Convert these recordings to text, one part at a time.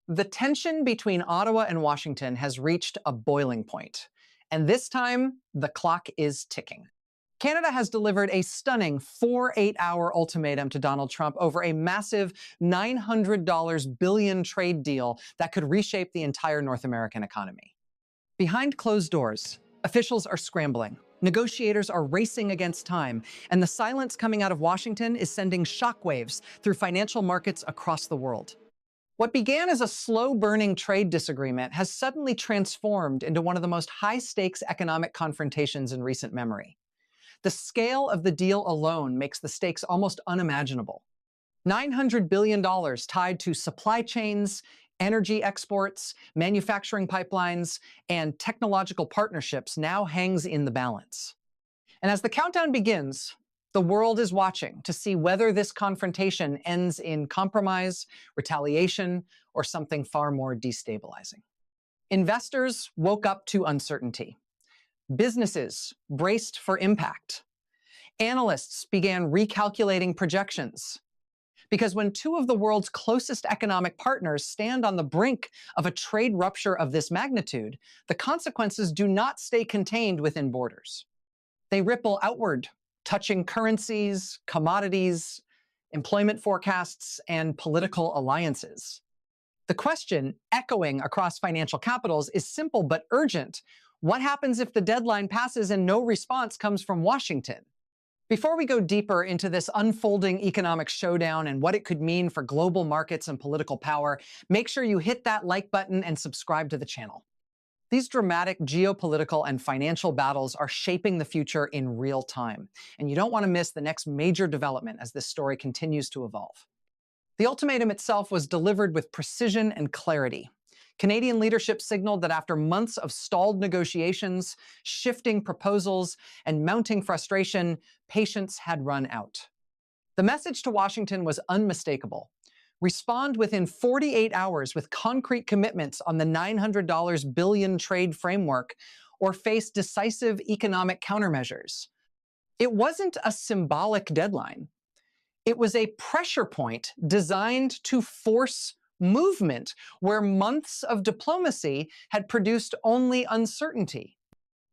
The tension between Ottawa and Washington has reached a boiling point, and this time the clock is ticking. Canada has delivered a stunning 48-hour ultimatum to Donald Trump over a massive $900 billion trade deal that could reshape the entire North American economy. Behind closed doors, officials are scrambling. Negotiators are racing against time, and the silence coming out of Washington is sending shockwaves through financial markets across the world. What began as a slow-burning trade disagreement has suddenly transformed into one of the most high-stakes economic confrontations in recent memory. The scale of the deal alone makes the stakes almost unimaginable. $900 billion tied to supply chains, energy exports, manufacturing pipelines, and technological partnerships now hangs in the balance. And as the countdown begins, the world is watching to see whether this confrontation ends in compromise, retaliation, or something far more destabilizing. Investors woke up to uncertainty. Businesses braced for impact. Analysts began recalculating projections. Because when two of the world's closest economic partners stand on the brink of a trade rupture of this magnitude, the consequences do not stay contained within borders. They ripple outward, touching currencies, commodities, employment forecasts, and political alliances. The question, echoing across financial capitals, is simple but urgent. What happens if the deadline passes and no response comes from Washington? Before we go deeper into this unfolding economic showdown and what it could mean for global markets and political power, make sure you hit that like button and subscribe to the channel. These dramatic geopolitical and financial battles are shaping the future in real time, and you don't want to miss the next major development as this story continues to evolve. The ultimatum itself was delivered with precision and clarity. Canadian leadership signaled that after months of stalled negotiations, shifting proposals, and mounting frustration, patience had run out. The message to Washington was unmistakable. Respond within 48 hours with concrete commitments on the $900 billion trade framework, or face decisive economic countermeasures. It wasn't a symbolic deadline. It was a pressure point designed to force movement where months of diplomacy had produced only uncertainty.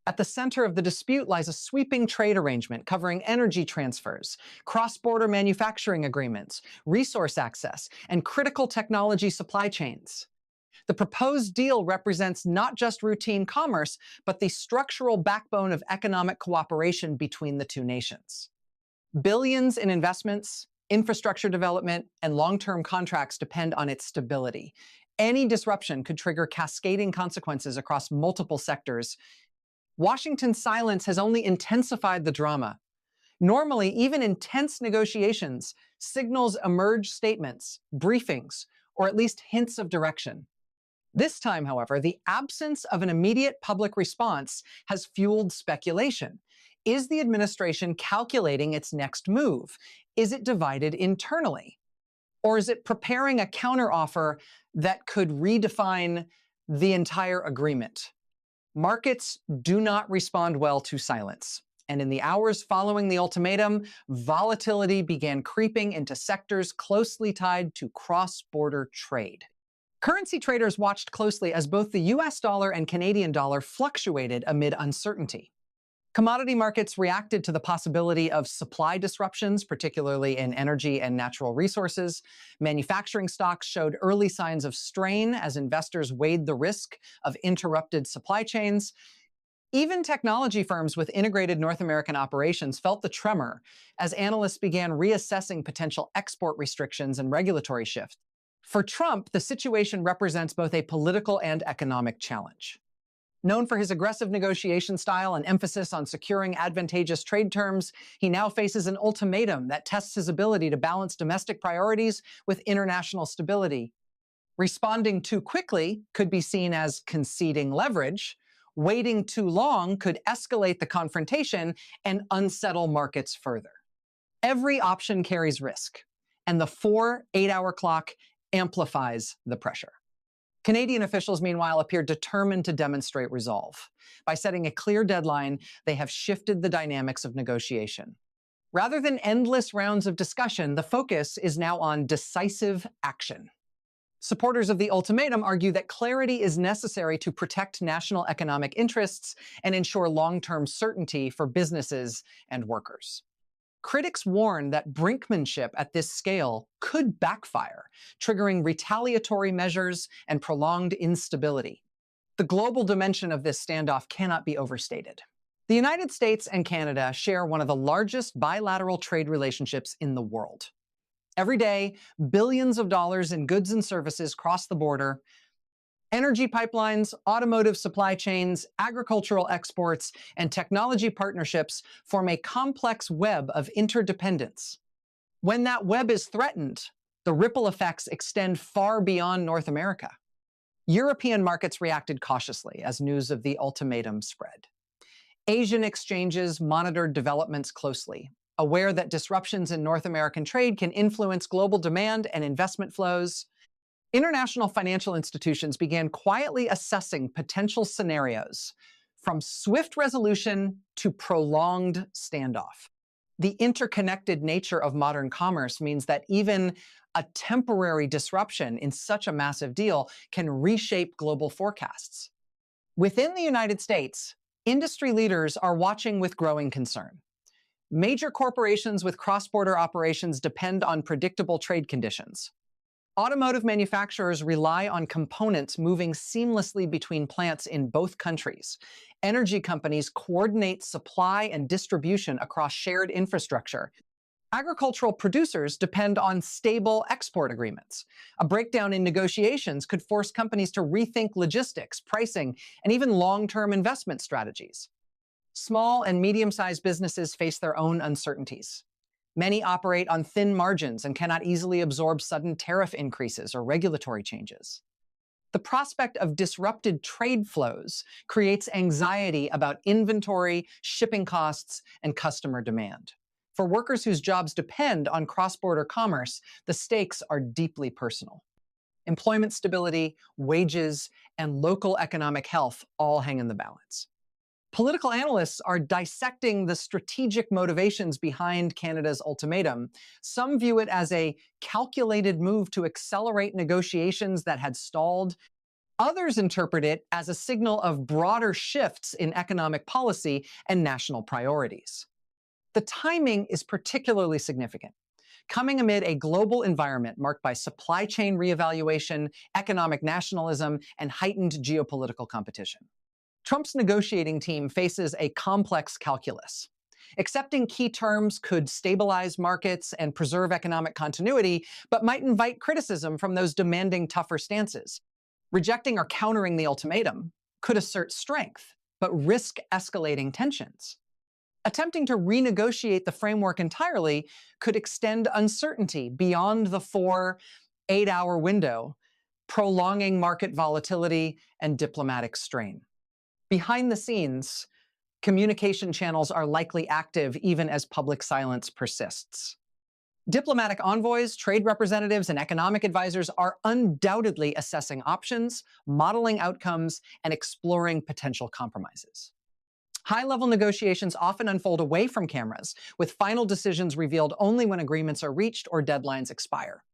At the center of the dispute lies a sweeping trade arrangement covering energy transfers, cross-border manufacturing agreements, resource access, and critical technology supply chains. The proposed deal represents not just routine commerce, but the structural backbone of economic cooperation between the two nations. Billions in investments, infrastructure development, and long-term contracts depend on its stability. Any disruption could trigger cascading consequences across multiple sectors. Washington's silence has only intensified the drama. Normally, even in tense negotiations, signals emerge statements, briefings, or at least hints of direction. This time, however, the absence of an immediate public response has fueled speculation. Is the administration calculating its next move? Is it divided internally? Or is it preparing a counteroffer that could redefine the entire agreement? Markets do not respond well to silence. And in the hours following the ultimatum, volatility began creeping into sectors closely tied to cross-border trade. Currency traders watched closely as both the US dollar and Canadian dollar fluctuated amid uncertainty. Commodity markets reacted to the possibility of supply disruptions, particularly in energy and natural resources. Manufacturing stocks showed early signs of strain as investors weighed the risk of interrupted supply chains. Even technology firms with integrated North American operations felt the tremor as analysts began reassessing potential export restrictions and regulatory shifts. For Trump, the situation represents both a political and economic challenge. Known for his aggressive negotiation style and emphasis on securing advantageous trade terms, he now faces an ultimatum that tests his ability to balance domestic priorities with international stability. Responding too quickly could be seen as conceding leverage. Waiting too long could escalate the confrontation and unsettle markets further. Every option carries risk, and the 8-hour clock amplifies the pressure. Canadian officials, meanwhile, appear determined to demonstrate resolve. By setting a clear deadline, they have shifted the dynamics of negotiation. Rather than endless rounds of discussion, the focus is now on decisive action. Supporters of the ultimatum argue that clarity is necessary to protect national economic interests and ensure long-term certainty for businesses and workers. Critics warn that brinkmanship at this scale could backfire, triggering retaliatory measures and prolonged instability. The global dimension of this standoff cannot be overstated. The United States and Canada share one of the largest bilateral trade relationships in the world. Every day, billions of dollars in goods and services cross the border. Energy pipelines, automotive supply chains, agricultural exports, and technology partnerships form a complex web of interdependence. When that web is threatened, the ripple effects extend far beyond North America. European markets reacted cautiously as news of the ultimatum spread. Asian exchanges monitored developments closely, aware that disruptions in North American trade can influence global demand and investment flows. International financial institutions began quietly assessing potential scenarios, from swift resolution to prolonged standoff. The interconnected nature of modern commerce means that even a temporary disruption in such a massive deal can reshape global forecasts. Within the United States, industry leaders are watching with growing concern. Major corporations with cross-border operations depend on predictable trade conditions. Automotive manufacturers rely on components moving seamlessly between plants in both countries. Energy companies coordinate supply and distribution across shared infrastructure. Agricultural producers depend on stable export agreements. A breakdown in negotiations could force companies to rethink logistics, pricing, and even long-term investment strategies. Small and medium-sized businesses face their own uncertainties. Many operate on thin margins and cannot easily absorb sudden tariff increases or regulatory changes. The prospect of disrupted trade flows creates anxiety about inventory, shipping costs, and customer demand. For workers whose jobs depend on cross-border commerce, the stakes are deeply personal. Employment stability, wages, and local economic health all hang in the balance. Political analysts are dissecting the strategic motivations behind Canada's ultimatum. Some view it as a calculated move to accelerate negotiations that had stalled. Others interpret it as a signal of broader shifts in economic policy and national priorities. The timing is particularly significant, coming amid a global environment marked by supply chain reevaluation, economic nationalism, and heightened geopolitical competition. Trump's negotiating team faces a complex calculus. Accepting key terms could stabilize markets and preserve economic continuity, but might invite criticism from those demanding tougher stances. Rejecting or countering the ultimatum could assert strength, but risk escalating tensions. Attempting to renegotiate the framework entirely could extend uncertainty beyond the 4-8-hour window, prolonging market volatility and diplomatic strain. Behind the scenes, communication channels are likely active even as public silence persists. Diplomatic envoys, trade representatives, and economic advisors are undoubtedly assessing options, modeling outcomes, and exploring potential compromises. High-level negotiations often unfold away from cameras, with final decisions revealed only when agreements are reached or deadlines expire.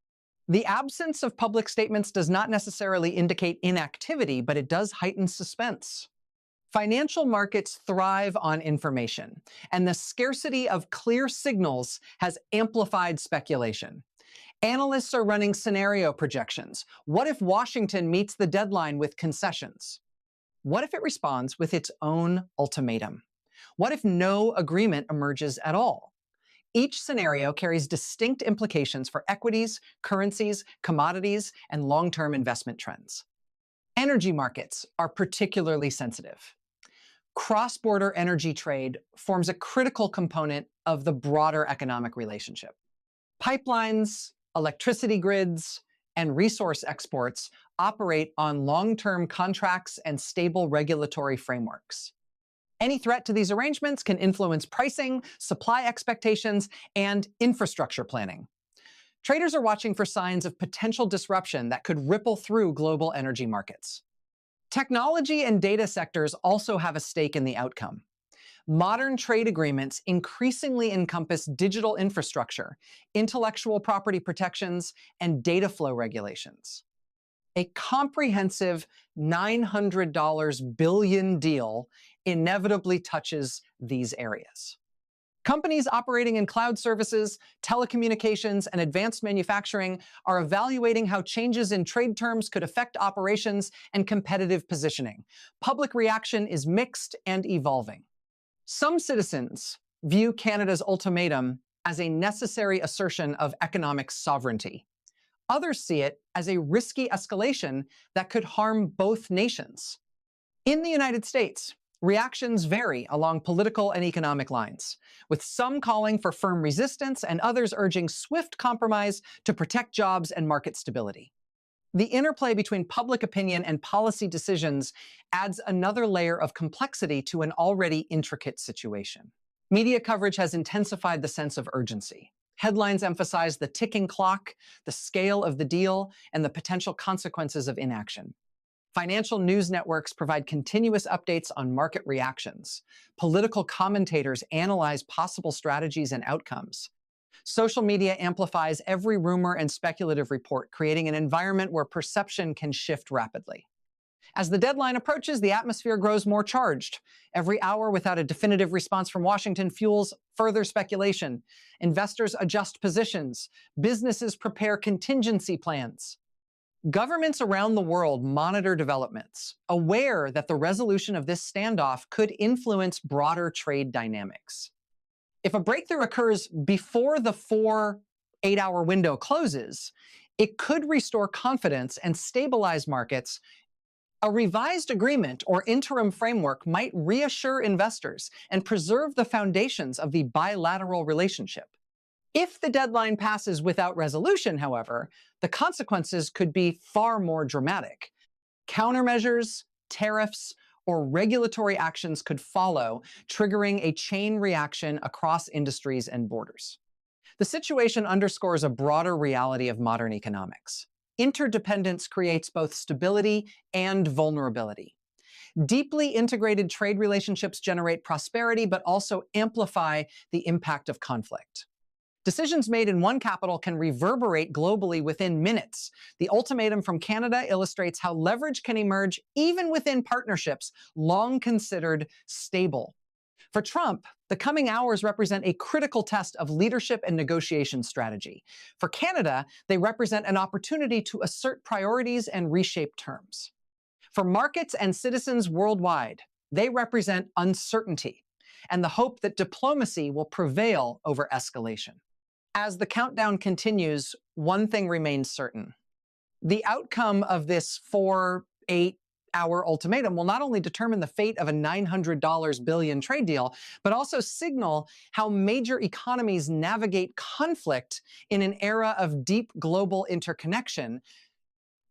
The absence of public statements does not necessarily indicate inactivity, but it does heighten suspense. Financial markets thrive on information, and the scarcity of clear signals has amplified speculation. Analysts are running scenario projections. What if Washington meets the deadline with concessions? What if it responds with its own ultimatum? What if no agreement emerges at all? Each scenario carries distinct implications for equities, currencies, commodities, and long-term investment trends. Energy markets are particularly sensitive. Cross-border energy trade forms a critical component of the broader economic relationship. Pipelines, electricity grids, and resource exports operate on long-term contracts and stable regulatory frameworks. Any threat to these arrangements can influence pricing, supply expectations, and infrastructure planning. Traders are watching for signs of potential disruption that could ripple through global energy markets. Technology and data sectors also have a stake in the outcome. Modern trade agreements increasingly encompass digital infrastructure, intellectual property protections, and data flow regulations. a comprehensive $900 billion deal inevitably touches these areas. Companies operating in cloud services, telecommunications, and advanced manufacturing are evaluating how changes in trade terms could affect operations and competitive positioning. Public reaction is mixed and evolving. Some citizens view Canada's ultimatum as a necessary assertion of economic sovereignty. Others see it as a risky escalation that could harm both nations. In the United States, reactions vary along political and economic lines, with some calling for firm resistance and others urging swift compromise to protect jobs and market stability. The interplay between public opinion and policy decisions adds another layer of complexity to an already intricate situation. Media coverage has intensified the sense of urgency. Headlines emphasize the ticking clock, the scale of the deal, and the potential consequences of inaction. Financial news networks provide continuous updates on market reactions. Political commentators analyze possible strategies and outcomes. Social media amplifies every rumor and speculative report, creating an environment where perception can shift rapidly. As the deadline approaches, the atmosphere grows more charged. Every hour without a definitive response from Washington fuels further speculation. Investors adjust positions. Businesses prepare contingency plans. Governments around the world monitor developments, aware that the resolution of this standoff could influence broader trade dynamics. If a breakthrough occurs before the 4-8-hour window closes, it could restore confidence and stabilize markets. A revised agreement or interim framework might reassure investors and preserve the foundations of the bilateral relationship. If the deadline passes without resolution, however, the consequences could be far more dramatic. Countermeasures, tariffs, or regulatory actions could follow, triggering a chain reaction across industries and borders. The situation underscores a broader reality of modern economics. Interdependence creates both stability and vulnerability. Deeply integrated trade relationships generate prosperity, but also amplify the impact of conflict. Decisions made in one capital can reverberate globally within minutes. The ultimatum from Canada illustrates how leverage can emerge even within partnerships long considered stable. For Trump, the coming hours represent a critical test of leadership and negotiation strategy. For Canada, they represent an opportunity to assert priorities and reshape terms. For markets and citizens worldwide, they represent uncertainty and the hope that diplomacy will prevail over escalation. As the countdown continues, one thing remains certain. The outcome of this 4-8-hour ultimatum will not only determine the fate of a $900 billion trade deal, but also signal how major economies navigate conflict in an era of deep global interconnection.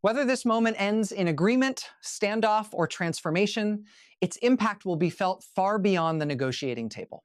Whether this moment ends in agreement, standoff, or transformation, its impact will be felt far beyond the negotiating table.